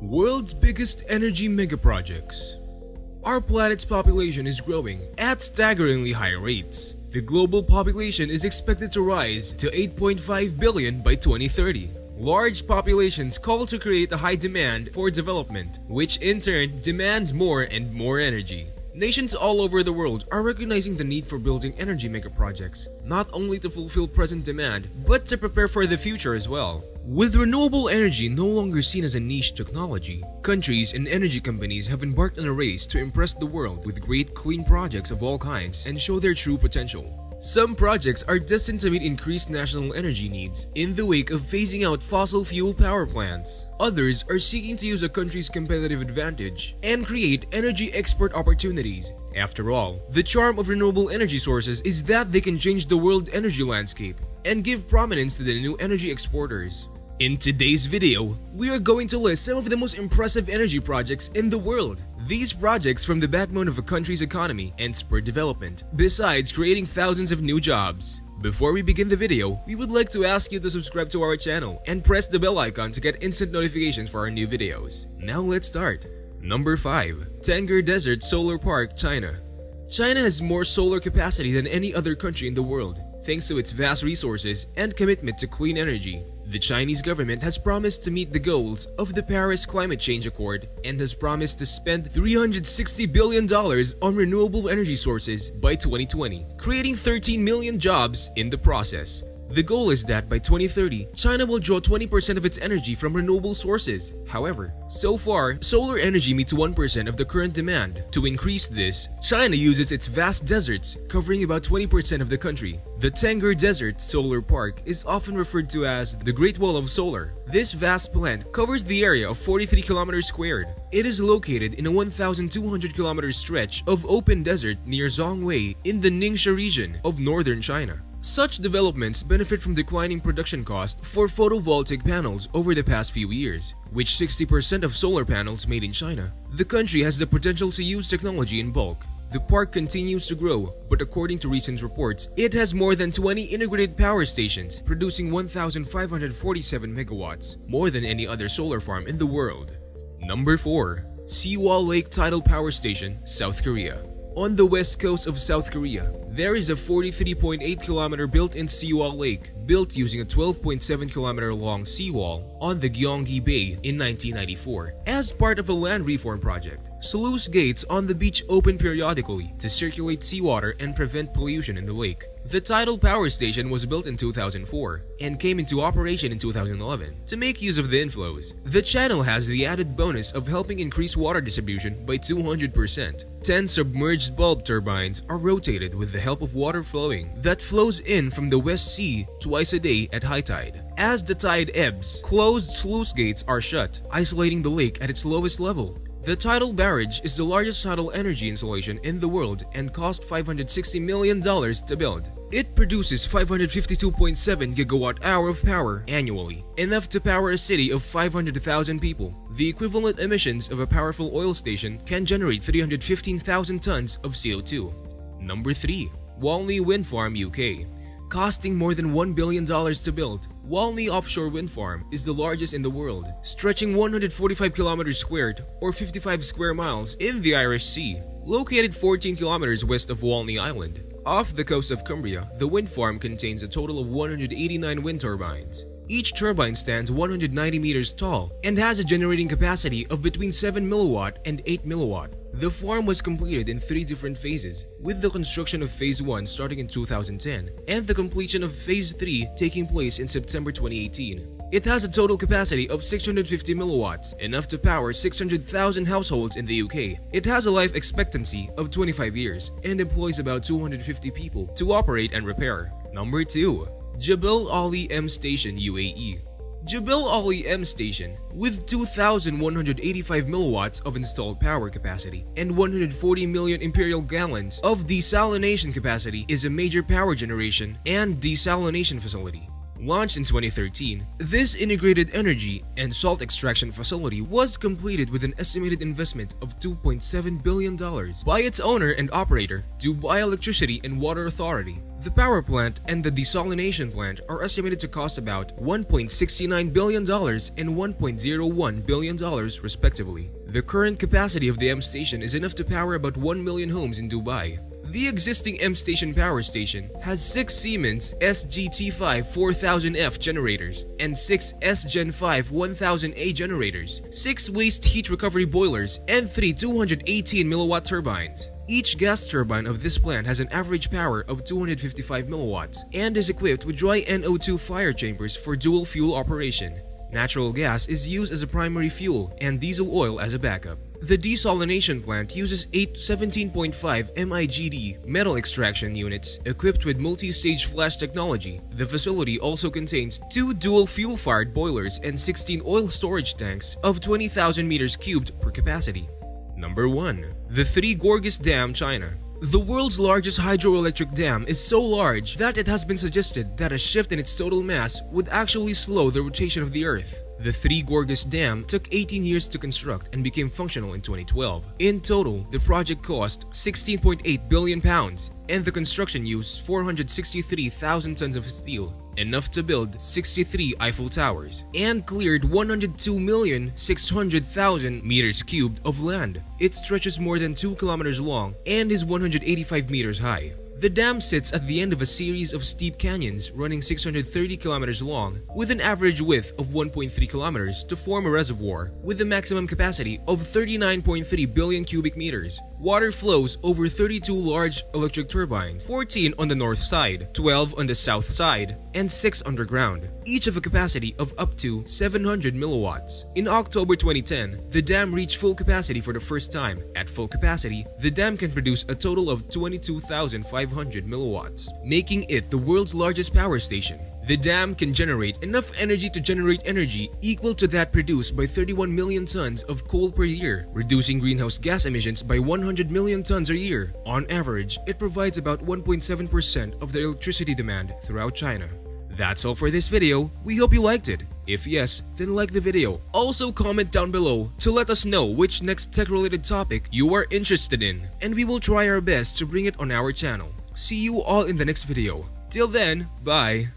World's biggest energy megaprojects. Our planet's population is growing at staggeringly high rates. The global population is expected to rise to 8.5 billion by 2030. Large populations call to create a high demand for development, which in turn demands more and more energy. Nations all over the world are recognizing the need for building energy megaprojects, not only to fulfill present demand, but to prepare for the future as well. With renewable energy no longer seen as a niche technology, countries and energy companies have embarked on a race to impress the world with great clean projects of all kinds and show their true potential. Some projects are destined to meet increased national energy needs in the wake of phasing out fossil fuel power plants. Others are seeking to use a country's competitive advantage and create energy export opportunities. After all, the charm of renewable energy sources is that they can change the world energy landscape and give prominence to the new energy exporters. In today's video, we are going to list some of the most impressive energy projects in the world. These projects form the backbone of a country's economy and spur development, besides creating thousands of new jobs. Before we begin the video, we would like to ask you to subscribe to our channel and press the bell icon to get instant notifications for our new videos. Now let's start. Number 5. Tengger Desert Solar Park, China. China has more solar capacity than any other country in the world, thanks to its vast resources and commitment to clean energy. The Chinese government has promised to meet the goals of the Paris Climate Change Accord and has promised to spend $360 billion on renewable energy sources by 2020, creating 13 million jobs in the process. The goal is that by 2030, China will draw 20% of its energy from renewable sources. However, so far, solar energy meets 1% of the current demand. To increase this, China uses its vast deserts, covering about 20% of the country. The Tengger Desert Solar Park is often referred to as the Great Wall of Solar. This vast plant covers the area of 43 kilometers squared. It is located in a 1,200 kilometer stretch of open desert near Zhongwei in the Ningxia region of northern China. Such developments benefit from declining production costs for photovoltaic panels over the past few years, which 60% of solar panels made in China. The country has the potential to use technology in bulk. The park continues to grow, but according to recent reports, it has more than 20 integrated power stations, producing 1,547 megawatts, more than any other solar farm in the world. Number 4. Siwa Lake Tidal Power Station, South Korea. On the west coast of South Korea, there is a 43.8 kilometer built-in Siwa Lake, built using a 12.7 kilometer long seawall on the Gyeonggi Bay in 1994 as part of a land reform project. Sluice gates on the beach open periodically to circulate seawater and prevent pollution in the lake. The tidal power station was built in 2004 and came into operation in 2011 to make use of the inflows. The channel has the added bonus of helping increase water distribution by 200%. 10 submerged bulb turbines are rotated with the help of water flowing that flows in from the West Sea twice a day at high tide. As the tide ebbs, closed sluice gates are shut, isolating the lake at its lowest level. The tidal barrage is the largest tidal energy installation in the world and cost $560 million to build. It produces 552.7 gigawatt-hour of power annually, enough to power a city of 500,000 people. The equivalent emissions of a powerful oil station can generate 315,000 tons of CO2. Number 3. Walney Wind Farm, UK. Costing more than $1 billion to build, Walney Offshore Wind Farm is the largest in the world, stretching 145 kilometers squared or 55 square miles in the Irish Sea. Located 14 kilometers west of Walney Island, off the coast of Cumbria, the wind farm contains a total of 189 wind turbines. Each turbine stands 190 meters tall and has a generating capacity of between 7 milliwatt and 8 milliwatt. The farm was completed in 3 different phases, with the construction of Phase 1 starting in 2010 and the completion of Phase 3 taking place in September 2018. It has a total capacity of 650 milliwatts, enough to power 600,000 households in the UK. It has a life expectancy of 25 years and employs about 250 people to operate and repair. Number 2. Jebel Ali M Station, UAE. Jebel Ali M Station, with 2,185 milliwatts of installed power capacity and 140 million imperial gallons of desalination capacity, is a major power generation and desalination facility. Launched in 2013, this integrated energy and salt extraction facility was completed with an estimated investment of $2.7 billion by its owner and operator, Dubai Electricity and Water Authority. The power plant and the desalination plant are estimated to cost about $1.69 billion and $1.01 billion respectively. The current capacity of the M station is enough to power about 1 million homes in Dubai. The existing M Station power station has 6 Siemens SGT5 4000F generators and 6 SGen 5 1000A generators, 6 waste heat recovery boilers, and 3 218 milliwatt turbines. Each gas turbine of this plant has an average power of 255 milliwatts and is equipped with dry NO2 fire chambers for dual fuel operation. Natural gas is used as a primary fuel and diesel oil as a backup. The desalination plant uses 8 17.5 MIGD metal extraction units equipped with multi-stage flash technology. The facility also contains 2 dual fuel-fired boilers and 16 oil storage tanks of 20,000 meters cubed per capacity. Number 1. The Three Gorges Dam, China. The world's largest hydroelectric dam is so large that it has been suggested that a shift in its total mass would actually slow the rotation of the Earth. The Three Gorges Dam took 18 years to construct and became functional in 2012. In total, the project cost £16.8 billion and the construction used 463,000 tons of steel, enough to build 63 Eiffel Towers, and cleared 102,600,000 meters cubed of land. It stretches more than 2 kilometers long and is 185 meters high. The dam sits at the end of a series of steep canyons running 630 kilometers long with an average width of 1.3 kilometers to form a reservoir with a maximum capacity of 39.3 billion cubic meters. Water flows over 32 large electric turbines, 14 on the north side, 12 on the south side, and 6 underground, each of a capacity of up to 700 milliwatts. In October 2010, the dam reached full capacity for the first time. At full capacity, the dam can produce a total of 22,500 milliwatts, making it the world's largest power station. The dam can generate enough energy to generate energy equal to that produced by 31 million tons of coal per year, reducing greenhouse gas emissions by 100 million tons a year. On average, it provides about 1.7% of the electricity demand throughout China. That's all for this video. We hope you liked it. If yes, then like the video. Also comment down below to let us know which next tech-related topic you are interested in, and we will try our best to bring it on our channel. See you all in the next video. Till then, bye!